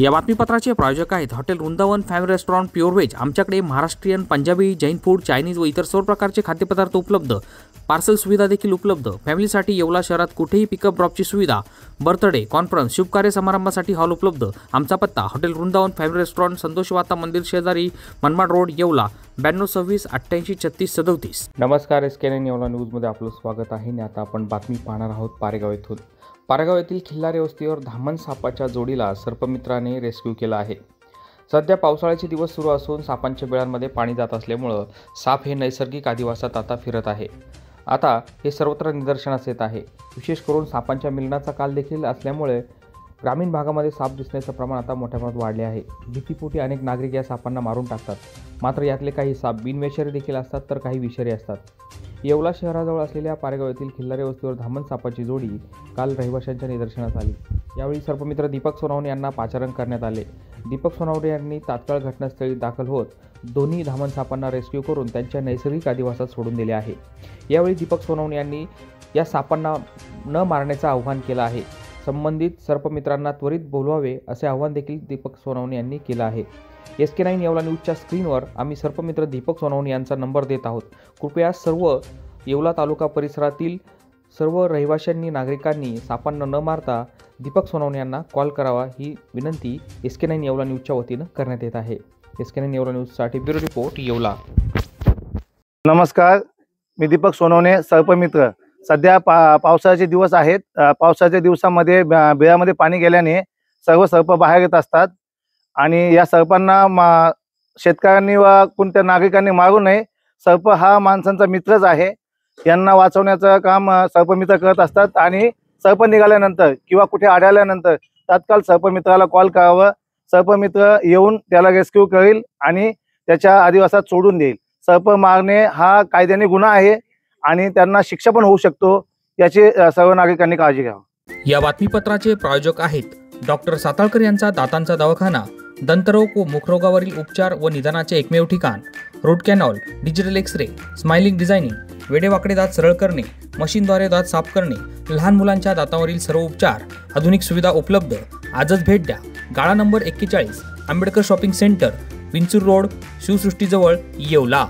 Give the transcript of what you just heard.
या बातमीपत्राचे प्रायोजक आहेत hotel Vrindavan family restaurant pure veg. आमच्याकडे महाराष्ट्रीयन, पंजाबी, जैन फूड, चायनीज व इतर सर्व प्रकारचे खाद्यपदार्थ उपलब्ध। पार्सल सुविधा देखील उपलब्ध। फॅमिलीसाठी येवला शहरात कुठेही पिकअप ड्रॉपची सुविधा। बर्थडे, कॉन्फरन्स, शुभकार्य समारंभासाठी हॉल उपलब्ध। आमचा पत्ता hotel Vrindavan family restaurant, Santosh वाता मंदिर शेजारी, मनमाड रोड, येवला 9226 88 36 37। नमस्कार, SK9 येवला न्यूजमध्ये आपलं स्वागत आहे। आणि आता आपण बातमी पाहणार आहोत पारेगाव येथून। पारेगाव येथील खिल्लारे वस्तीवर धामण सापाच्या जोडीला सर्पमित्राने रेस्क्यू केला आहे। सध्या पावसाळ्याचे दिवस सुरू असून सापांच्या बिळांमध्ये पाणी जात असल्यामुळे साप हे नैसर्गिक अधिवासात आता फिरत आहे। आता हे सर्वत्र निदर्शनास येत आहे। विशेष करून सापांच्या मिलनाचा काल देखील असल्यामुळे ग्रामीण भागामध्ये साप दिसण्याचं प्रमाण आता मोठ्या प्रमाणात वाढले आहे। भीतीपोटी अनेक नागरिक या सापांना मारून टाकतात। मात्र यातले काही साप बिनविषारी देखील असतात तर काही विषारी असतात। येवला शहराजवळ असलेल्या पारेगाव येथील खिल्लारे वस्तीवर धामण सापाची जोडी काल रहिवाशांच्या निदर्शनास आली। यावेळी सर्पमित्र दीपक सोनवणे यांना पाचारण करण्यात आले। दीपक सोनवणे यांनी तात्काळ घटनास्थळी दाखल होत दोन्ही धामण सापांना रेस्क्यू करून त्यांच्या नैसर्गिक अधिवासात सोडून दिले आहे। यावेळी दीपक सोनवणे यांनी या सापांना न मारण्याचं आवाहन केलं आहे। संबंधित सर्पमित्रांना त्वरित बोलवावे असे आवाहन देखील दीपक सोनवणे यांनी केलं आहे। SK9 येवला न्यूजच्या स्क्रीनवर आम्ही सर्पमित्र दीपक सोनवणे यांचा नंबर देत आहोत। कृपया सर्व येवला तालुका परिसरातील सर्व रहिवाशांनी, नागरिकांनी सापांना न मारता दीपक सोनवणे यांना कॉल करावा ही विनंती SK9 येवला न्यूजच्या वतीनं करण्यात येत आहे। SK9 येवला न्यूजसाठी ब्युरो रिपोर्ट, येवला। नमस्कार, मी दीपक सोनवणे, सर्पमित्र। सध्या पावसाचे दिवस आहेत। पावसाच्या दिवसामध्ये बिळामध्ये पाणी गेल्याने सर्व सर्प बाहेर येत असतात आणि या सर्पांना शेतकऱ्यांनी व कोणत्या नागरिकांनी मारू नये। सर्प हा माणसांचा मित्रच आहे। यांना वाचवण्याचं काम सर्पमित्र करत असतात आणि सर्प निघाल्यानंतर किंवा कुठे आढळल्यानंतर तात्काळ सर्पमित्राला कॉल करावं। सर्पमित्र येऊन त्याला रेस्क्यू करेल आणि त्याच्या अधिवासात सोडून देईल। सर्प मारणे हा कायद्याने गुन्हा आहे आणि त्यांना शिक्षा पण होऊ शकतो। याची सर्व नागरिकांनी काळजी घ्यावी। या बातमीपत्राचे प्रायोजक आहेत डॉक्टर साताळकर यांचा दातांचा दवाखाना, दंतरोग व मुखरोगावरील उपचार व निदानाचे एकमेव ठिकाण। Root canal, digital X-ray, smiling designing, वेडेवाकडे दात सरळ करणे, मशीनद्वारे दात साफ करणे, लहान मुलांच्या दातावरील सर्व उपचार, आधुनिक सुविधा उपलब्ध। आजच भेट द्या। गाळा number 41, Ambedkar shopping centre, Vinchur road, शिवसृष्टीजवळ, येवला।